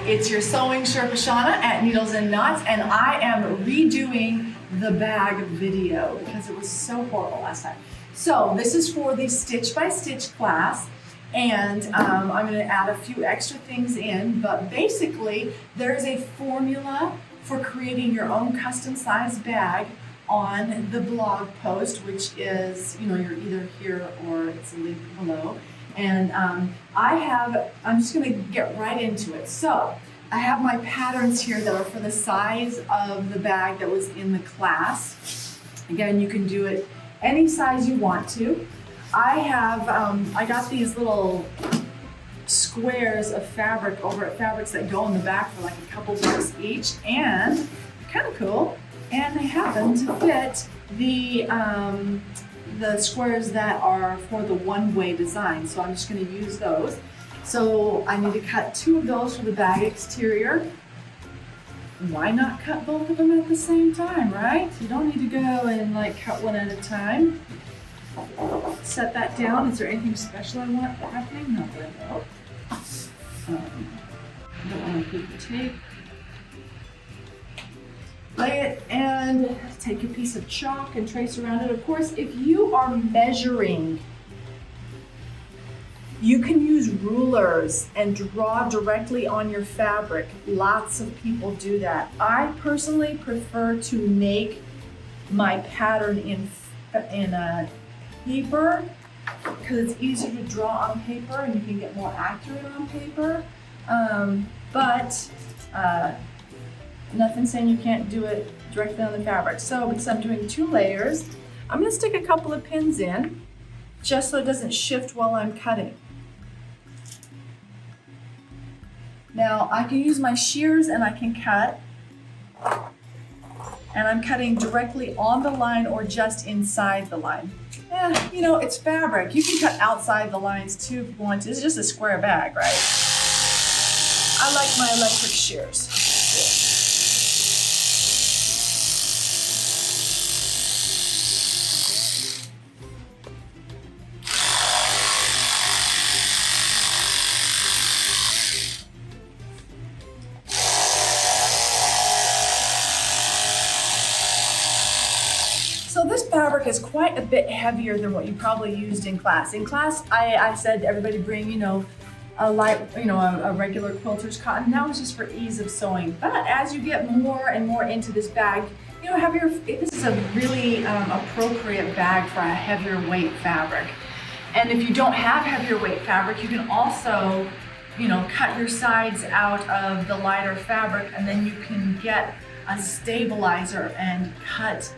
it's your sewing Sherpa Shauna at Needles and Knots, and I am redoing the bag video because it was so horrible last time. So this is for the stitch by stitch class, and I'm going to add a few extra things in, but basically there's a formula for creating your own custom sized bag on the blog post, which is, you're either here or it's a link below. And I'm just going to get right into it. So I have my patterns here that are for the size of the bag that was in the class. Again, you can do it any size you want to. I have, I got these little squares of fabric over at Fabrics that go in the back for like a couple bucks each, and kind of cool. And they happen to fit the squares that are for the one-way design. So I'm just going to use those. So I need to cut 2 of those for the bag exterior. Why not cut both of them at the same time, right? You don't need to go and like cut one at a time. Set that down. Is there anything special I want happening? Not that I know. Don't want to keep the tape. Lay it and take a piece of chalk and trace around it. Of course, if you are measuring, you can use rulers and draw directly on your fabric. Lots of people do that. I personally prefer to make my pattern in a paper because it's easier to draw on paper and you can get more accurate on paper. Nothing saying you can't do it directly on the fabric. So because I'm doing 2 layers, I'm going to stick a couple of pins in just so it doesn't shift while I'm cutting. Now I can use my shears and I can cut, and I'm cutting directly on the line or just inside the line. It's fabric. You can cut outside the lines too if you want to. It's just a square bag, right? I like my electric shears. So this fabric is quite a bit heavier than what you probably used in class. In class, I said everybody bring, a light, a regular quilter's cotton. That was just for ease of sewing. But as you get more and more into this bag, this is a really appropriate bag for a heavier weight fabric. And if you don't have heavier weight fabric, you can also, cut your sides out of the lighter fabric, and then you can get a stabilizer and cut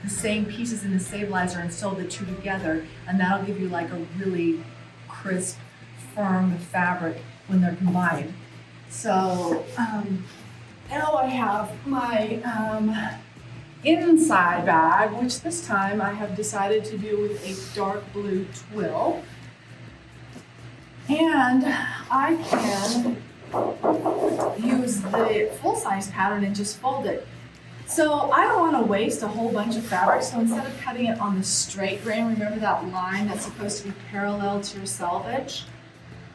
the same pieces in the stabilizer and sew the 2 together, and that'll give you like a really crisp, firm fabric when they're combined. So now I have my inside bag, which this time I have decided to do with a dark blue twill, and I can use the full-size pattern and just fold it. So I don't want to waste a whole bunch of fabric, so instead of cutting it on the straight grain, remember that line that's supposed to be parallel to your selvage?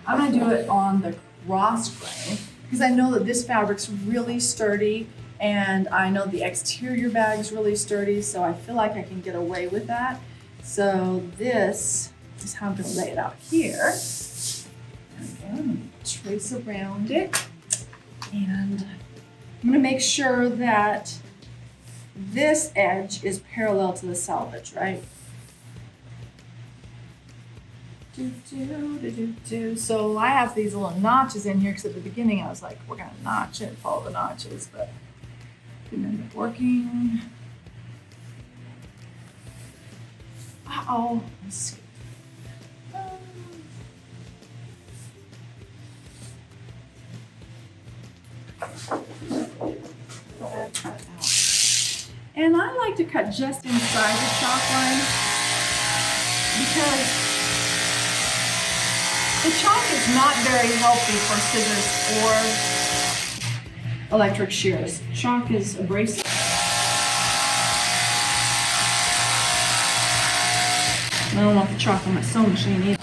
I'm going to do it on the cross grain because I know that this fabric's really sturdy, and I know the exterior bag is really sturdy, so I feel like I can get away with that. So this is how I'm going to lay it out here. Again, I'm going to trace around it, and I'm going to make sure that this edge is parallel to the selvage, right? So I have these little notches in here because at the beginning I was like, we're going to notch it, follow the notches, but didn't end up working. Uh-oh. And I like to cut just inside the chalk line because the chalk is not very healthy for scissors or electric shears. Chalk is abrasive. I don't want the chalk on my sewing machine either.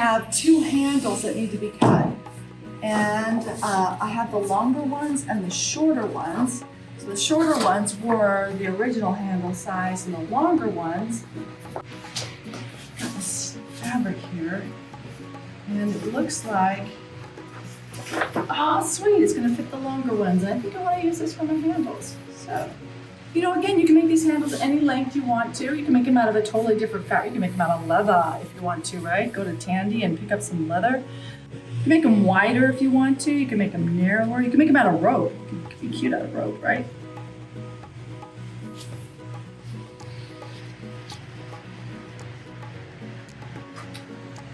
have two handles that need to be cut. And I have the longer ones and the shorter ones. So the shorter ones were the original handle size, and the longer ones, got this fabric here. And it looks like, oh sweet, it's gonna fit the longer ones. And I think I wanna use this for my handles. So, you know, again, you can make these handles any length you want to. You can make them out of a totally different fabric. You can make them out of leather if you want to, right? Go to Tandy and pick up some leather. You can make them wider if you want to. You can make them narrower. You can make them out of rope. It could be cute out of rope, right?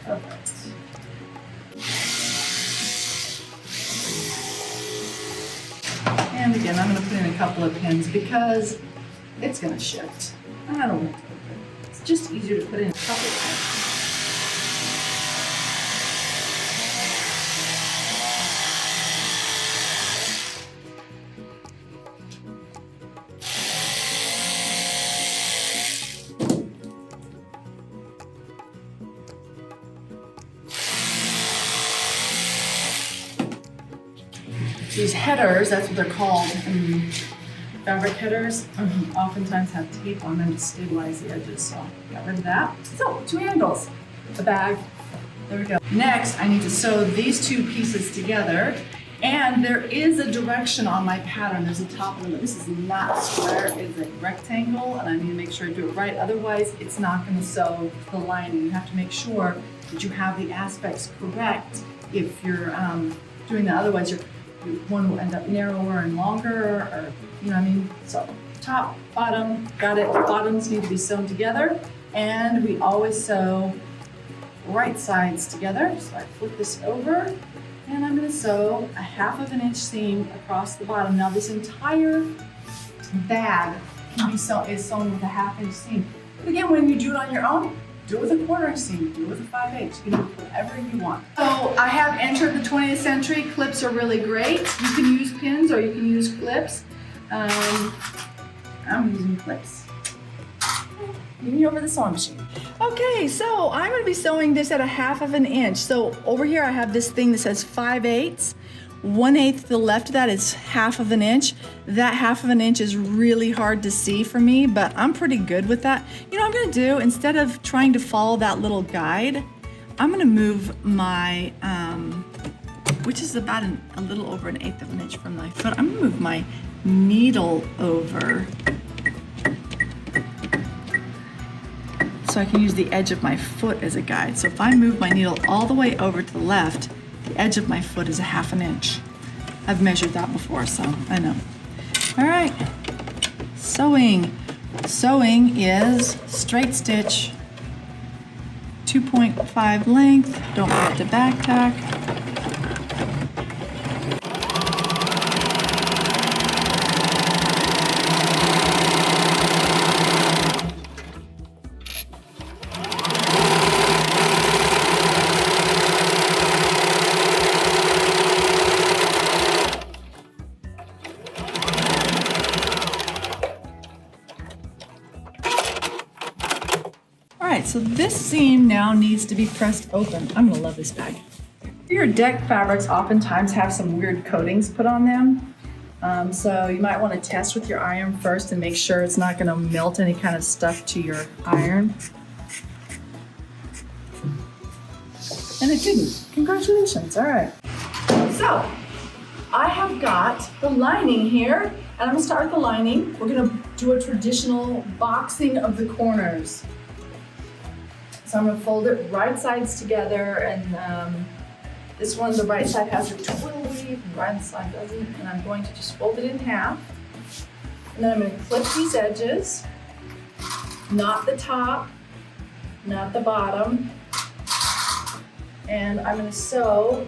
Perfect. And again, I'm going to put in a couple of pins because it's going to shift. I don't want to. It's just easier to put in a couple of pins. These headers, that's what they're called, fabric headers, oftentimes have tape on them to stabilize the edges, so got rid of that. So, two handles, the bag, there we go. Next, I need to sew these two pieces together, and there is a direction on my pattern. There's a top and a, this is not square, it's a rectangle, and I need to make sure I do it right, otherwise it's not going to sew the lining. You have to make sure that you have the aspects correct if you're doing that, otherwise one will end up narrower and longer, or you know what I mean? So top, bottom, got it. Bottoms need to be sewn together, and we always sew right sides together. So I flip this over, and I'm gonna sew a 1/2 inch seam across the bottom. Now this entire bag can be is sewn with a 1/2 inch seam. But again, when you do it on your own, do it with a 1/4 inch seam, do it with a 5/8. You can do whatever you want. So I have entered the 20th century. Clips are really great. You can use pins or you can use clips. I'm using clips. Give me over the sewing machine. Okay, so I'm gonna be sewing this at a 1/2 inch. So over here I have this thing that says 5/8. 1/8 to the left of that is 1/2 inch. That 1/2 inch is really hard to see for me, but I'm pretty good with that. You know what I'm gonna do? Instead of trying to follow that little guide, I'm gonna move my, which is about a little over 1/8 inch from my foot, I'm gonna move my needle over so I can use the edge of my foot as a guide. So if I move my needle all the way over to the left, the edge of my foot is a 1/2 inch. I've measured that before, so I know. All right, sewing. Sewing is straight stitch, 2.5 length, don't forget to back tack. Alright, so this seam now needs to be pressed open. I'm gonna love this bag. Your deck fabrics oftentimes have some weird coatings put on them. So you might want to test with your iron first and make sure it's not gonna melt any kind of stuff to your iron. And it didn't. Congratulations, alright. So, I have got the lining here, and I'm gonna start with the lining. We're gonna do a traditional boxing of the corners. So I'm gonna fold it right sides together, and this one, the right side has a twiddle weave, the right side doesn't, and I'm going to just fold it in half. And then I'm gonna clip these edges, not the top, not the bottom, and I'm gonna sew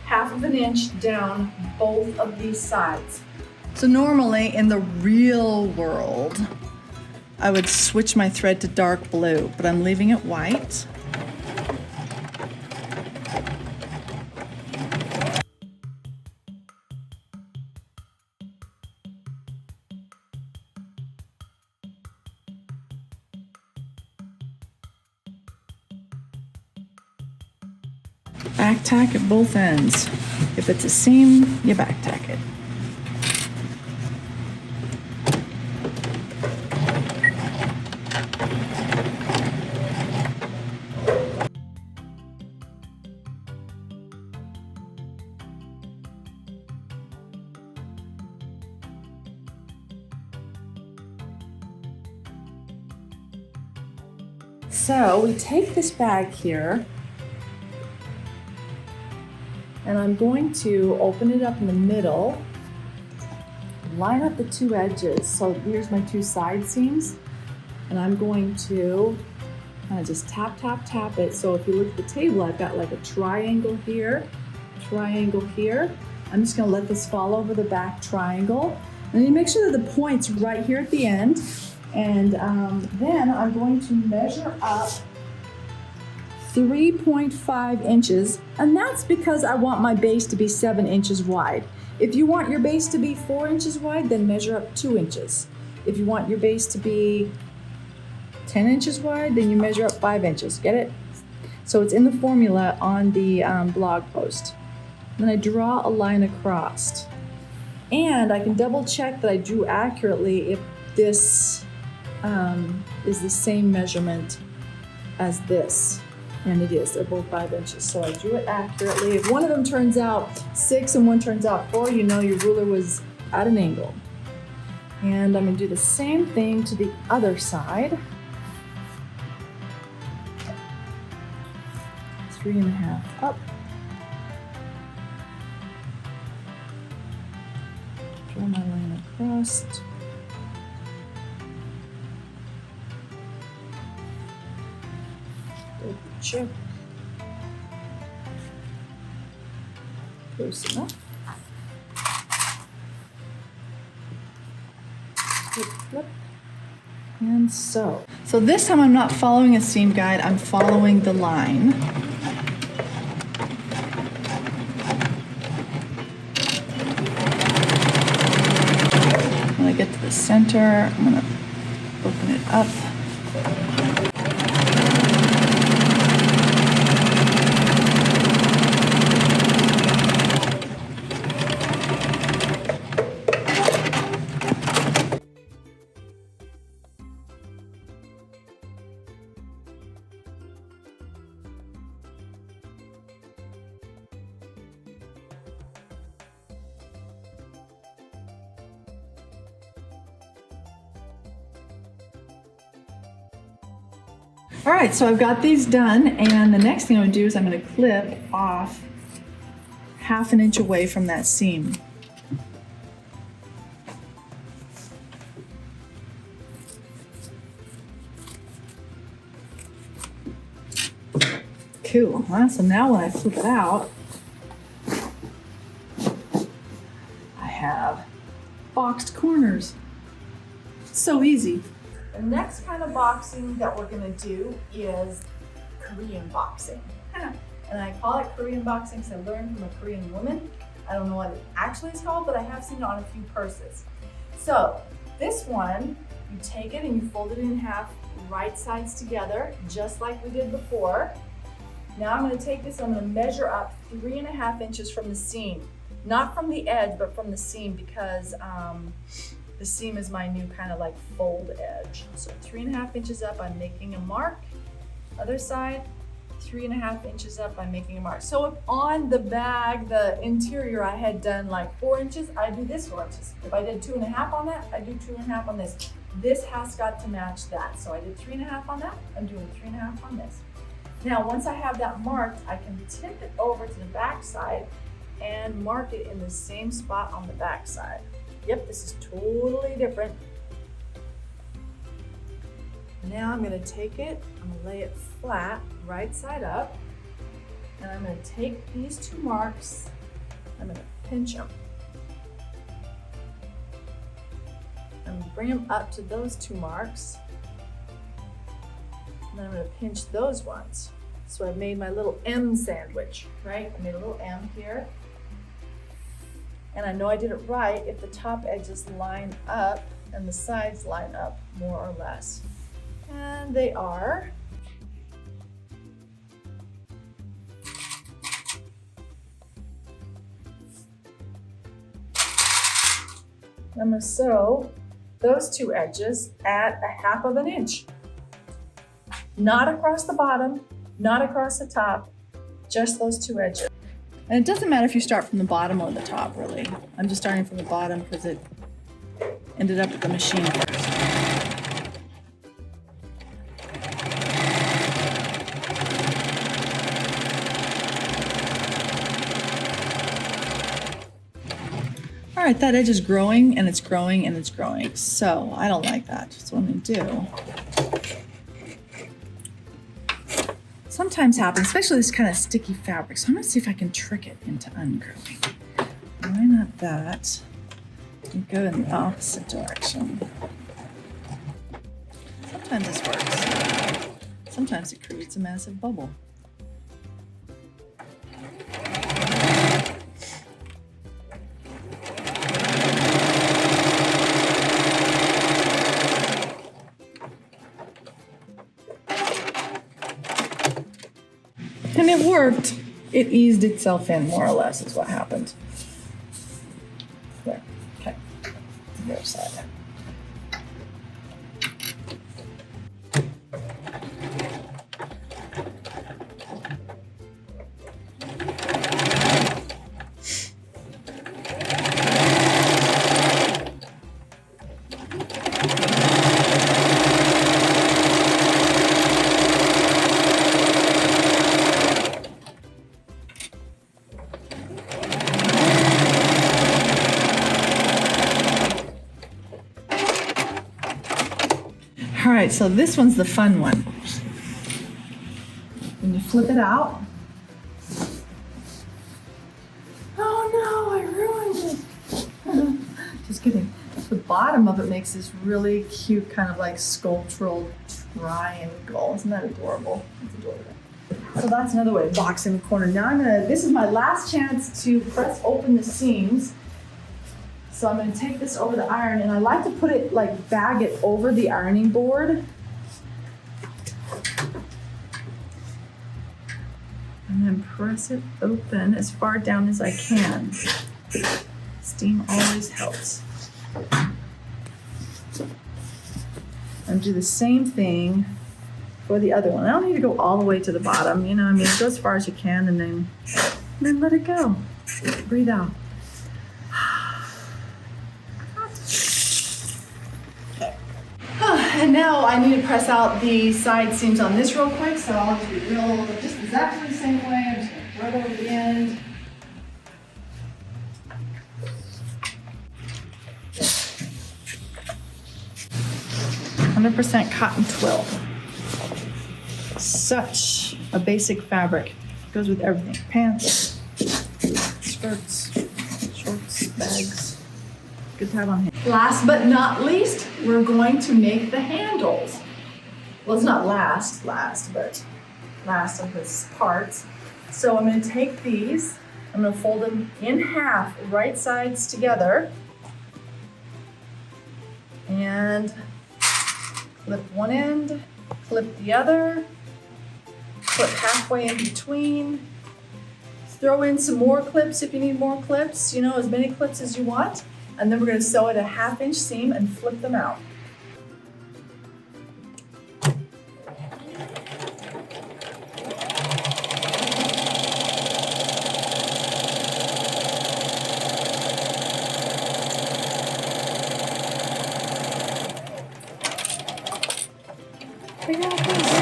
1/2 inch down both of these sides. So normally in the real world, I would switch my thread to dark blue, but I'm leaving it white. Back tack at both ends. If it's a seam, you back tack it. So we take this bag here, and I'm going to open it up in the middle, line up the two edges. So here's my two side seams, and I'm going to kind of just tap, tap, tap it. So if you look at the table, I've got like a triangle here, triangle here. I'm just gonna let this fall over the back triangle. And you make sure that the point's right here at the end. And then I'm going to measure up 3.5 inches, and that's because I want my base to be 7 inches wide. If you want your base to be 4 inches wide, then measure up 2 inches. If you want your base to be 10 inches wide, then you measure up 5 inches. Get it? So it's in the formula on the blog post. Then I draw a line across. And I can double check that I drew accurately if this is the same measurement as this. And it is, they're both 5 inches. So I drew it accurately. If one of them turns out 6 and one turns out 4, you know your ruler was at an angle. And I'm gonna do the same thing to the other side. 3.5 up. Draw my line across. Check. Close enough. Flip, flip. And so this time I'm not following a seam guide, I'm following the line. When I get to the center, I'm gonna open it up. All right, so I've got these done, and the next thing I'm gonna do is I'm gonna clip off 1/2 inch away from that seam. Cool, huh? So now when I flip it out, I have boxed corners. So easy. The next kind of boxing that we're gonna do is Korean boxing. And I call it Korean boxing because I learned from a Korean woman. I don't know what it actually is called, but I have seen it on a few purses. So this one, you take it and you fold it in half, right sides together, just like we did before. Now I'm gonna take this, I'm gonna measure up 3.5 inches from the seam. Not from the edge, but from the seam, because the seam is my new kind of like fold edge. So 3.5 inches up, I'm making a mark. Other side, 3.5 inches up, I'm making a mark. So if on the bag, the interior, I had done like 4 inches, I do this 4 inches. If I did 2.5 on that, I do 2.5 on this. This has got to match that. So I did 3.5 on that, I'm doing 3.5 on this. Now, once I have that marked, I can tip it over to the back side and mark it in the same spot on the back side. Yep, this is totally different. Now I'm gonna take it, I'm gonna lay it flat, right side up, and I'm gonna take these two marks, I'm gonna pinch them. I'm gonna bring them up to those two marks, and then I'm gonna pinch those ones. So I've made my little M sandwich, right? I made a little M here. And I know I did it right if the top edges line up and the sides line up more or less. And they are. I'm going to sew those two edges at 1/2 inch. Not across the bottom, not across the top, just those two edges. And it doesn't matter if you start from the bottom or the top, really. I'm just starting from the bottom because it ended up at the machine first. All right, that edge is growing and it's growing and it's growing. So I don't like that. So what I'm gonna do, sometimes happens, especially this kind of sticky fabric. So I'm gonna see if I can trick it into ungrowing. Why not that? And go in the opposite direction. Sometimes this works. Sometimes it creates a massive bubble. And it worked. It eased itself in, more or less, is what happened. There. Okay. The other side. All right, so this one's the fun one. When you flip it out. Oh no, I ruined it. Just kidding. The bottom of it makes this really cute kind of like sculptural triangle. Isn't that adorable? It's adorable. So that's another way to box in the corner. Now this is my last chance to press open the seams. So I'm going to take this over the iron, and I like to put it, like, bag it over the ironing board. And then press it open as far down as I can. Steam always helps. And do the same thing for the other one. I don't need to go all the way to the bottom, you know what I mean? Go as far as you can and then let it go. Breathe out. And now I need to press out the side seams on this real quick, so I'll just be just exactly the same way. I'm just going to thread over the end. "100% cotton twill." Such a basic fabric. Goes with everything. Pants, skirts, shorts, bags. Good to have on hand. Last but not least, we're going to make the handles. Well, it's not last, but last of this parts. So I'm going to take these, I'm going to fold them in half, right sides together, and clip one end, clip the other, clip halfway in between, throw in some more clips if you need more clips, you know, as many clips as you want. And then we're going to sew at a 1/2 inch seam and flip them out. Figure out this.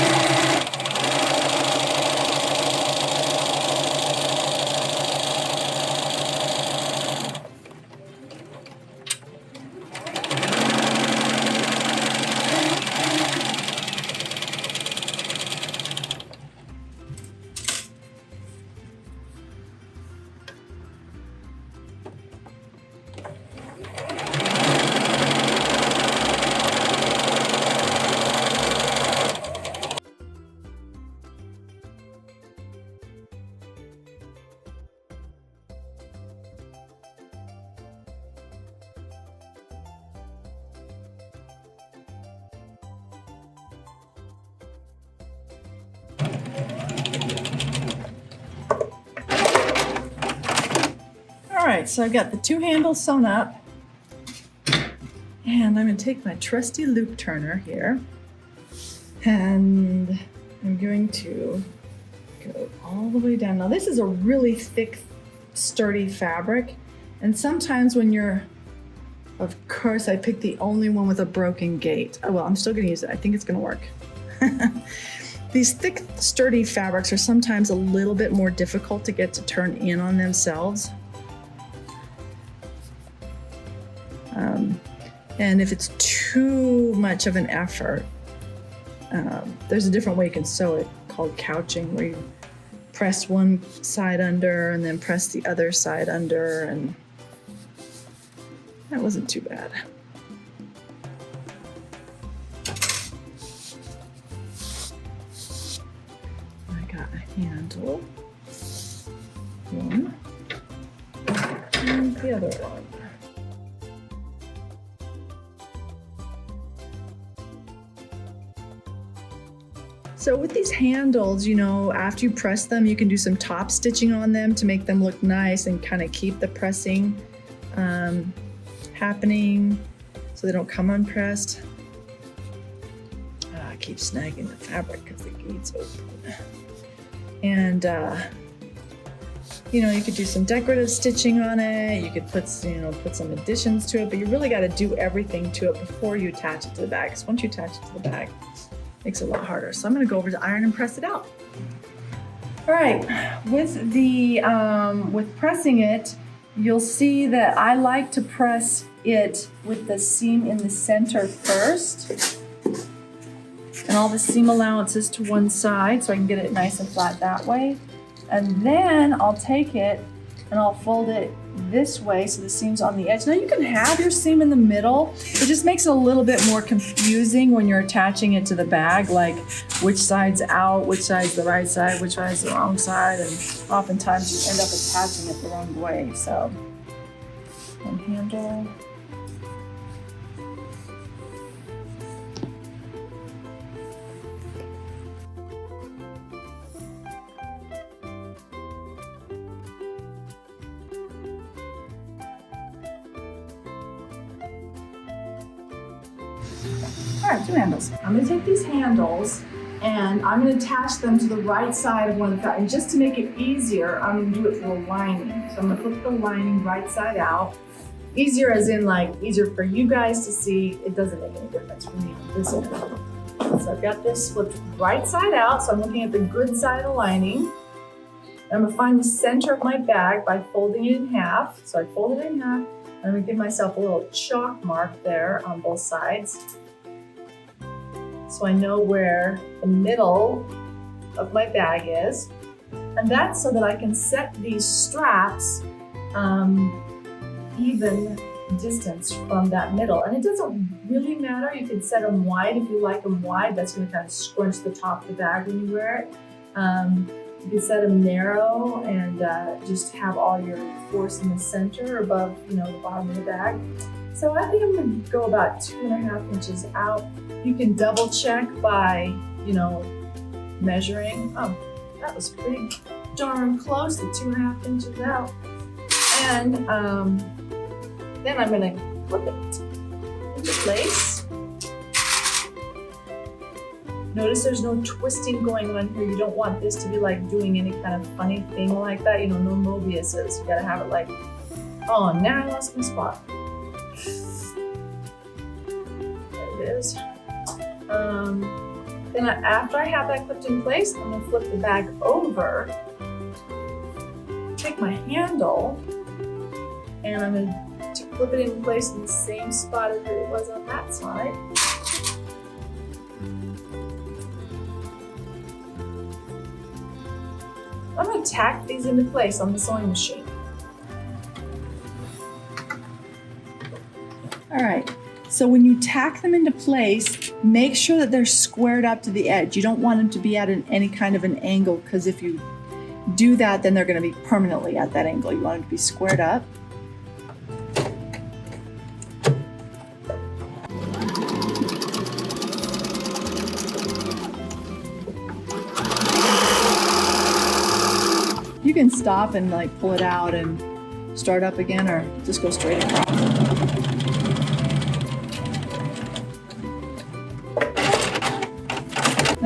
All right, so I've got the two handles sewn up. And I'm going to take my trusty loop turner here, and I'm going to go all the way down. Now this is a really thick, sturdy fabric, and sometimes when you're, of course I picked the only one with a broken gate. Oh well, I'm still going to use it. I think it's going to work. These thick, sturdy fabrics are sometimes a little bit more difficult to get to turn in on themselves. And if it's too much of an effort, there's a different way you can sew it called couching, where you press one side under and then press the other side under, and that wasn't too bad. I got a handle, one, and the other one. So with these handles, you know, after you press them, you can do some top stitching on them to make them look nice and kind of keep the pressing happening so they don't come unpressed. I keep snagging the fabric because the gate's open. And you know, you could do some decorative stitching on it. You could put some additions to it, but you really got to do everything to it before you attach it to the bag. Because once you attach it to the bag, it makes it a lot harder. So I'm going to go over to the iron and press it out. All right, with the with pressing it, you'll see that I like to press it with the seam in the center first, and all the seam allowances to one side, so I can get it nice and flat that way. And then I'll take it and I'll fold it this way so the seam's on the edge. Now you can have your seam in the middle. It just makes it a little bit more confusing when you're attaching it to the bag, like which side's out, which side's the right side, which side's the wrong side, and oftentimes you end up attaching it the wrong way. So, one handle. All right, two handles. I'm going to take these handles and I'm going to attach them to the right side of one of the, and just to make it easier, I'm going to do it through a lining. So I'm going to flip the lining right side out. Easier as in like easier for you guys to see. It doesn't make any difference for me on this end. So I've got this flipped right side out. So I'm looking at the good side of the lining. I'm going to find the center of my bag by folding it in half. So I fold it in half. I'm going to give myself a little chalk mark there on both sides, so I know where the middle of my bag is. And that's so that I can set these straps even distance from that middle. And it doesn't really matter. You can set them wide if you like them wide. That's going to kind of scrunch the top of the bag when you wear it. You can set them narrow and just have all your force in the center above, the bottom of the bag. So I think I'm going to go about 2.5 inches out. You can double check by, measuring. Oh, that was pretty darn close to 2.5 inches out. And then I'm going to flip it into place. Notice there's no twisting going on here. You don't want this to be like doing any kind of funny thing like that. No Mobius's. You gotta have it like, oh, now I lost my spot. There it is. Then after I have that clipped in place, I'm gonna flip the bag over, take my handle, and I'm gonna flip it in place in the same spot as it was on that side. I'm going to tack these into place on the sewing machine. All right, so when you tack them into place, make sure that they're squared up to the edge. You don't want them to be at any kind of an angle, because if you do that, then they're going to be permanently at that angle. You want them to be squared up. You can stop and pull it out and start up again, or just go straight across.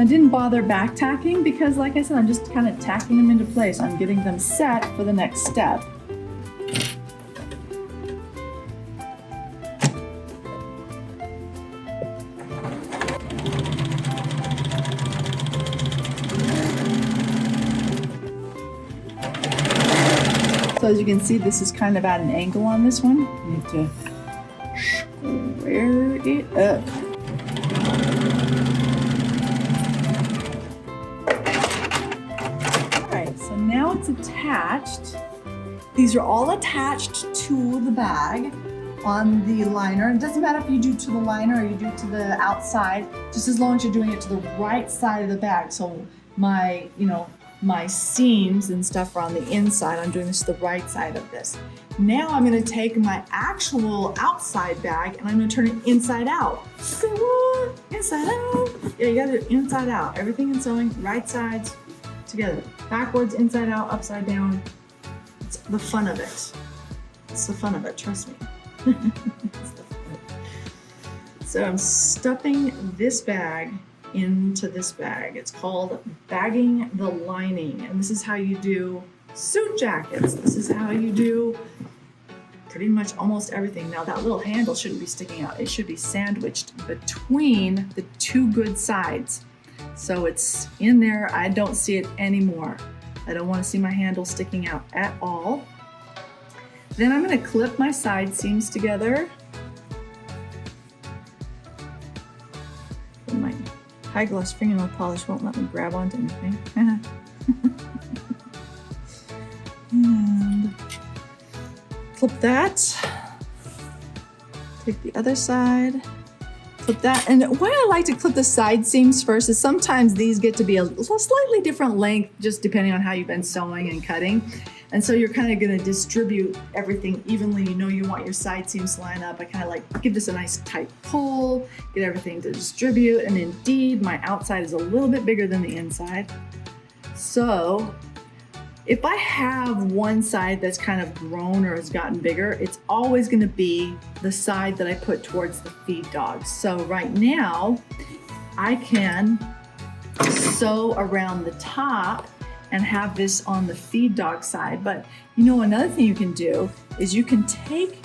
I didn't bother back tacking because, like I said, I'm just kind of tacking them into place. I'm getting them set for the next step. So as you can see, this is kind of at an angle on this one. You have to square it up. Alright, so now it's attached. These are all attached to the bag on the liner. It doesn't matter if you do to the liner or you do it to the outside, just as long as you're doing it to the right side of the bag. So my seams and stuff are on the inside. I'm doing this to the right side of this. Now I'm going to take my actual outside bag and I'm going to turn it inside out. Say what? Inside out? Yeah, you got to do it inside out. Everything in sewing, right sides together. Backwards, inside out, upside down. It's the fun of it. It's the fun of it, trust me. It's the fun of it. So I'm stuffing this bag into this bag. It's called bagging the lining, and this is how you do suit jackets. This is how you do pretty much almost everything. Now that little handle shouldn't be sticking out. It should be sandwiched between the two good sides. So it's in there. I don't see it anymore. I don't want to see my handle sticking out at all. Then I'm going to clip my side seams together. My high gloss fingernail polish won't let me grab onto anything. And clip that. Take the other side. Clip that. And why I like to clip the side seams first is sometimes these get to be a slightly different length just depending on how you've been sewing and cutting. And so you're kind of going to distribute everything evenly. You know you want your side seams to line up. I kind of like give this a nice tight pull, get everything to distribute. And indeed, my outside is a little bit bigger than the inside. So if I have one side that's kind of grown or has gotten bigger, it's always going to be the side that I put towards the feed dogs. So right now, I can sew around the top and have this on the feed dog side. But you know, another thing you can do is you can take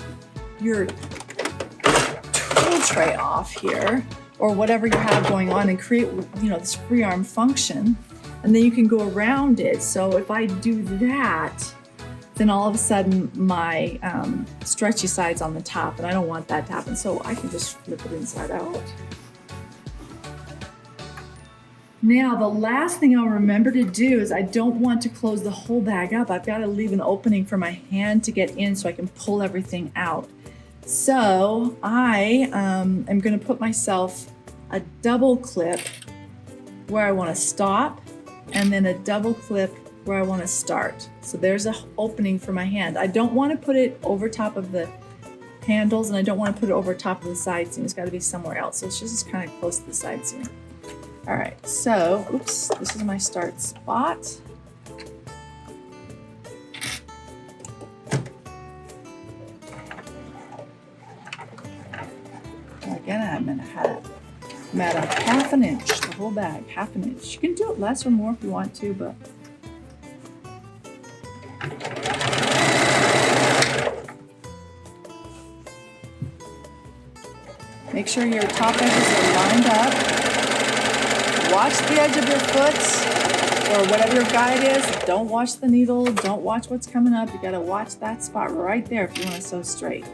your tool tray off here or whatever you have going on and create, you know, this free arm function, and then you can go around it. So if I do that, then all of a sudden my stretchy side's on the top, and I don't want that to happen. So I can just flip it inside out. Now, the last thing I'll remember to do is I don't want to close the whole bag up. I've got to leave an opening for my hand to get in so I can pull everything out. So I am going to put myself a double clip where I want to stop, and then a double clip where I want to start. So there's an opening for my hand. I don't want to put it over top of the handles, and I don't want to put it over top of the side seam. It's got to be somewhere else. So it's just kind of close to the side seam. All right, so, oops, this is my start spot. Again, I'm at a half an inch, the whole bag, half an inch. You can do it less or more if you want to, but. Make sure your top edges are lined up. Watch the edge of your foot or whatever your guide is. Don't watch the needle. Don't watch what's coming up. You gotta watch that spot right there if you want to sew straight.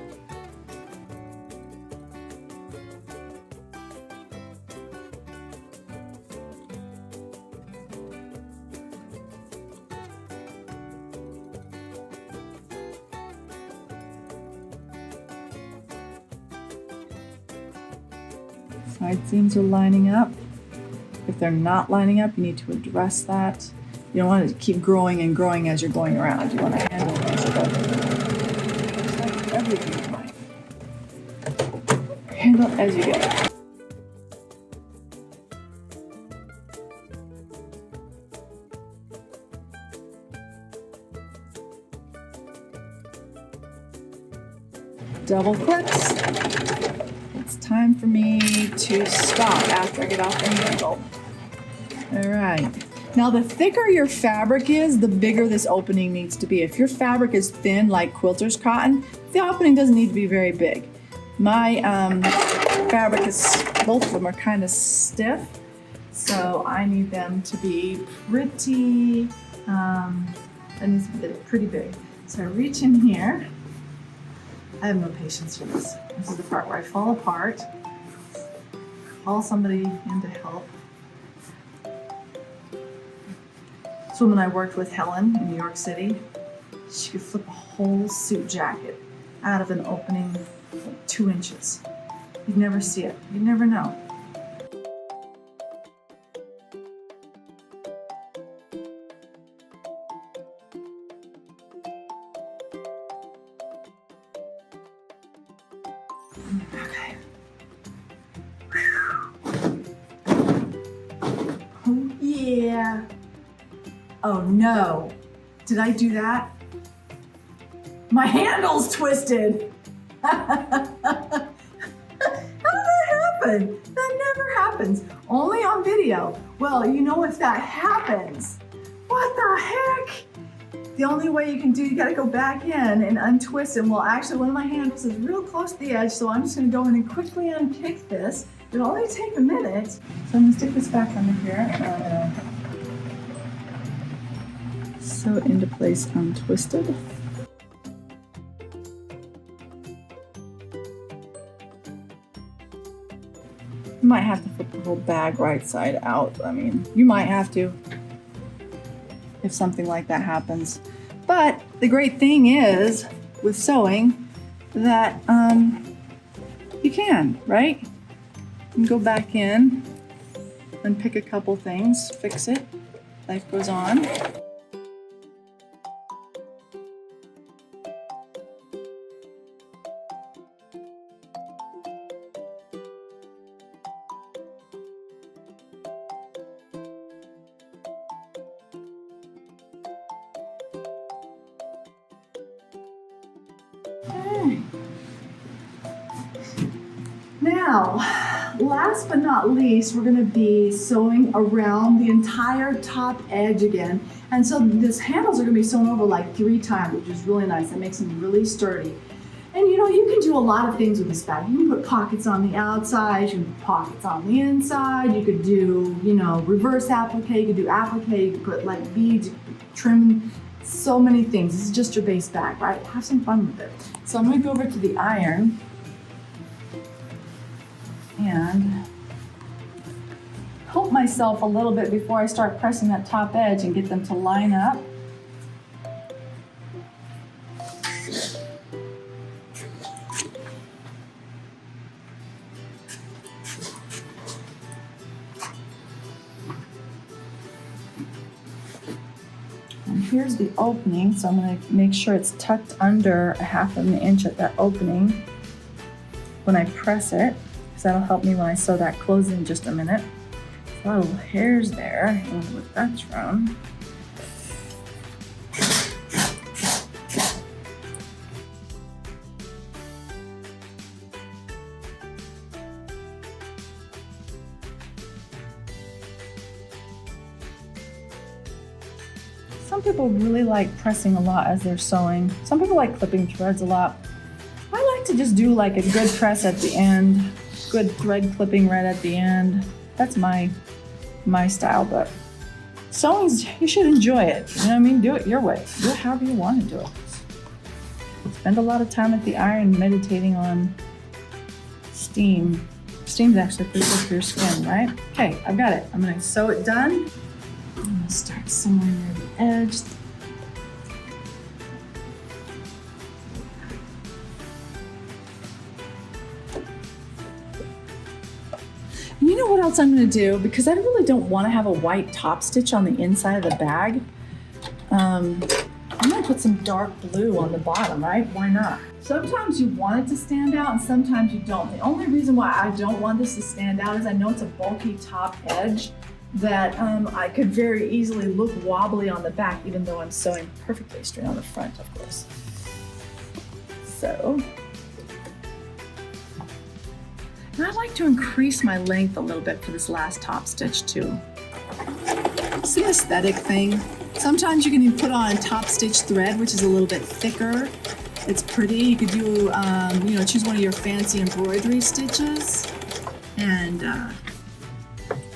Side seams are lining up. If they're not lining up, you need to address that. You don't want to keep growing and growing as you're going around. You want to handle it as you go. Just like everything in life. Handle it as you go. Double clips. It's time for me to stop after I get off the handle. All right. Now, the thicker your fabric is, the bigger this opening needs to be. If your fabric is thin, like quilter's cotton, the opening doesn't need to be very big. My fabric is, both of them are kind of stiff, so I need them to be pretty, that needs to be pretty big. So I reach in here. I have no patience for this. This is the part where I fall apart. Call somebody in to help. This woman I worked with, Helen, in New York City, she could flip a whole suit jacket out of an opening like 2 inches. You'd never see it. You'd never know. Okay. Oh, yeah. Oh no. Did I do that? My handle's twisted. How did that happen? That never happens. Only on video. Well, you know if that happens. What the heck? The only way you can do, you gotta go back in and untwist it. Well, actually one of my handles is real close to the edge, so I'm just gonna go in and quickly unpick this. It'll only take a minute. So I'm gonna stick this back under here. Sew it into place untwisted. You might have to flip the whole bag right side out. I mean, you might have to if something like that happens. But the great thing is with sewing that you can, right? You can go back in and pick a couple things, fix it. Life goes on. Okay. Now, last but not least, we're going to be sewing around the entire top edge again. And so these handles are going to be sewn over like 3 times, which is really nice. That makes them really sturdy. And you know, you can do a lot of things with this bag. You can put pockets on the outside, you can put pockets on the inside, you could do, you know, reverse applique, you could do applique, you could put like beads, trim, so many things. This is just your base bag, right? Have some fun with it. So I'm gonna go over to the iron and help myself a little bit before I start pressing that top edge and get them to line up. And here's the opening, so I'm going to make sure it's tucked under 1/2 inch at that opening when I press it, because that'll help me when I sew that closed in just a minute. A lot of little hairs there. I don't know what that's from. Some people really like pressing a lot as they're sewing. Some people like clipping threads a lot. I like to just do like a good press at the end, good thread clipping right at the end. That's my style, but sewing's, you should enjoy it. You know what I mean? Do it your way. Do it however you want to do it. Spend a lot of time at the iron meditating on steam. Steam's actually pretty good for your skin, right? Okay, I've got it. I'm gonna sew it done. I'm gonna start somewhere near the edge. And you know what else I'm gonna do? Because I really don't wanna have a white top stitch on the inside of the bag. I'm gonna put some dark blue on the bottom, right? Why not? Sometimes you want it to stand out and sometimes you don't. The only reason why I don't want this to stand out is I know it's a bulky top edge that I could very easily look wobbly on the back, even though I'm sewing perfectly straight on the front, of course. So, and I'd like to increase my length a little bit for this last top stitch too. It's an aesthetic thing. Sometimes you can put on top stitch thread, which is a little bit thicker. It's pretty. You could do, choose one of your fancy embroidery stitches and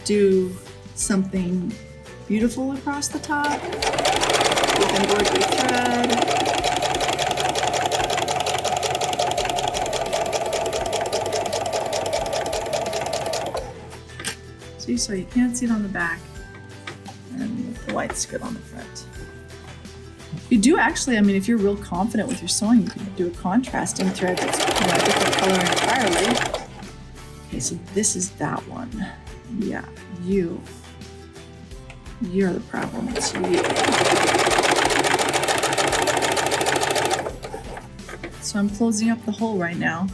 do something beautiful across the top with embroidery thread. See, so you can't see it on the back, and the white's good on the front. You do actually, I mean, if you're real confident with your sewing, you can do a contrasting thread that's a different color entirely. Okay, so this is that one. Yeah, you're the problem. It's you. So I'm closing up the hole right now,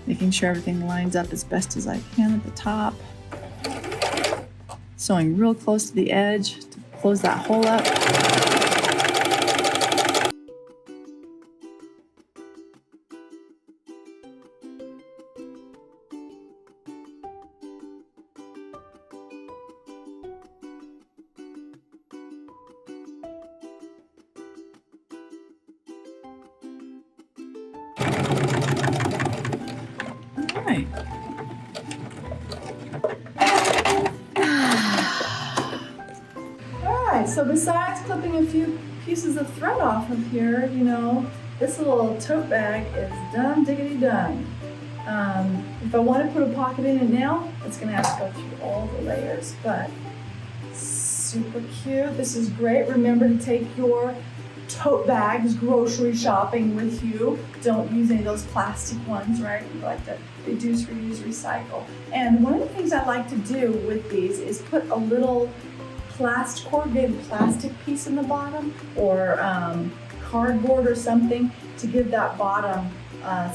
making sure everything lines up as best as I can at the top. Sewing real close to the edge to close that hole up. All right. So besides clipping a few pieces of thread off of here, this little tote bag is done diggity done. If I want to put a pocket in it now, it's going to have to go through all the layers, but super cute. This is great. Remember to take your tote bags grocery shopping with you. Don't use any of those plastic ones, right? You like to reduce, reuse, recycle. And one of the things I like to do with these is put a little corrugated plastic piece in the bottom, or cardboard or something, to give that bottom a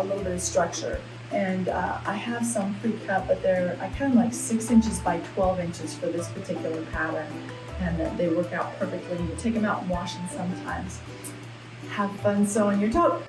little bit of structure. And I have some pre-cut, but I cut them like 6 inches by 12 inches for this particular pattern, and they work out perfectly. You take them out and wash them sometimes. Have fun sewing your tote.